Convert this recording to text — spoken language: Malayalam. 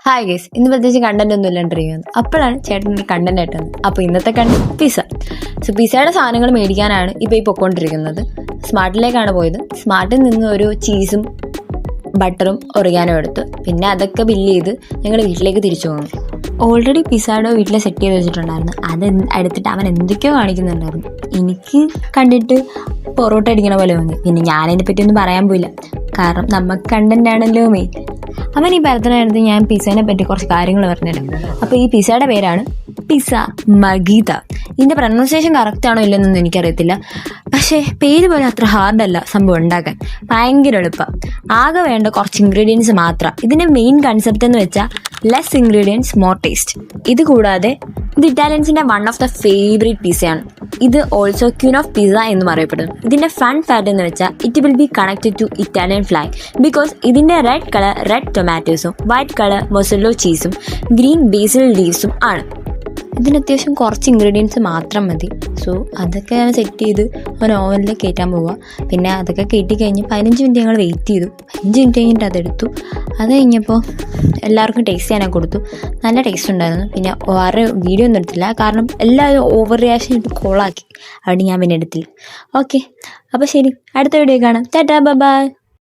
ഹായ് ഗൈസ്, ഇന്ന് പ്രത്യേകിച്ച് കണ്ടന്റ് ഒന്നും ഇല്ലാണ്ടിരിക്കുന്നത്. അപ്പോഴാണ് ചേട്ടൻ്റെ കണ്ടന്റ് ആയിട്ട് വന്നത്. അപ്പോൾ ഇന്നത്തെ കണ്ടന്റ് പിസ്സ. പിസ്സയുടെ സാധനങ്ങൾ മേടിക്കാനാണ് ഇപ്പോൾ ഈ പൊയ്ക്കൊണ്ടിരിക്കുന്നത്. സ്മാർട്ടിലേക്കാണ് പോയത്. സ്മാർട്ടിൽ നിന്ന് ഒരു ചീസും ബട്ടറും ഒറിഗാനോ എടുത്തു. പിന്നെ അതൊക്കെ ബില്ല് ചെയ്ത് ഞങ്ങൾ വീട്ടിലേക്ക് തിരിച്ചു പോകുന്നു. ഓൾറെഡി പിസ്സയുടെ വീട്ടിൽ സെറ്റ് ചെയ്ത് വെച്ചിട്ടുണ്ടായിരുന്നു. അത് എടുത്തിട്ട് അവൻ എന്തൊക്കെയോ കാണിക്കുന്നുണ്ടായിരുന്നു. എനിക്ക് കണ്ടിട്ട് പൊറോട്ട അടിക്കണ പോലെ തോന്നി. പിന്നെ ഞാനതിനെ പറ്റിയൊന്നും പറയാൻ പോയില്ല, കാരണം നമുക്ക് കണ്ടന്റ് ആണല്ലോ മെയിൻ. അവൻ ഈ പരത്തിനടുത്ത് ഞാൻ പിസ്സേനെ പറ്റി കുറച്ച് കാര്യങ്ങൾ പറഞ്ഞിട്ടുണ്ട്. അപ്പോൾ ഈ പിസ്സയുടെ പേരാണ് പിസ്സ മഗീത. ഇതിൻ്റെ പ്രൊനൗൺസിയേഷൻ കറക്റ്റാണോ ഇല്ലെന്നൊന്നും എനിക്കറിയത്തില്ല, പക്ഷേ പേര് പോലെ അത്ര ഹാർഡല്ല സംഭവം ഉണ്ടാക്കാൻ. ഭയങ്കര എളുപ്പം. ആകെ വേണ്ട കുറച്ച് ഇൻഗ്രീഡിയൻസ് മാത്രം. ഇതിൻ്റെ മെയിൻ കൺസെപ്റ്റ് എന്ന് വെച്ചാൽ ലെസ് ഇൻഗ്രീഡിയൻസ് മോർ ടേസ്റ്റ്. ഇത് കൂടാതെ ഇത് ഇറ്റാലിയൻസിൻ്റെ വൺ ഓഫ് ദ ഫേവറേറ്റ് പിസ്സയാണ്. ഇത് ഓൾസോ ക്യൂൻ ഓഫ് പിസ്സ എന്നും അറിയപ്പെടുന്നു. ഇതിൻ്റെ ഫൺ ഫാക്ട് എന്ന് വെച്ചാൽ it will be connected to Italian flag because ഇതിൻ്റെ റെഡ് കളർ റെഡ് ടൊമാറ്റോസും വൈറ്റ് കളർ മൊസല്ലോ ചീസും ഗ്രീൻ ബേസിൽ ലീവ്സും ആണ്. ഇതിന് അത്യാവശ്യം കുറച്ച് ഇൻഗ്രീഡിയൻസ് മാത്രം മതി. സോ അതൊക്കെ ഞാൻ സെറ്റ് ചെയ്ത് ഒരു ഓവനിൽ കയറ്റാൻ പോവുക. പിന്നെ അതൊക്കെ കയറ്റി കഴിഞ്ഞ് 15 മിനിറ്റ് ഞങ്ങൾ വെയിറ്റ് ചെയ്തു. 5 മിനിറ്റ് കഴിഞ്ഞിട്ട് അതെടുത്തു. അത് കഴിഞ്ഞപ്പോൾ എല്ലാവർക്കും ടേസ്റ്റ് ചെയ്യാനൊക്കെ കൊടുത്തു. നല്ല ടേസ്റ്റ് ഉണ്ടായിരുന്നു. പിന്നെ വേറെ വീഡിയോ ഒന്നും എടുത്തില്ല, കാരണം എല്ലാവരും ഓവർ റിയാക്ഷൻ ഇട്ട് കോളാക്കി. അതുകൊണ്ട് ഞാൻ പിന്നെ എടുത്തില്ല. ഓക്കെ, അപ്പോൾ ശരി, അടുത്ത വീഡിയോ കാണാം. Tata, bye bye.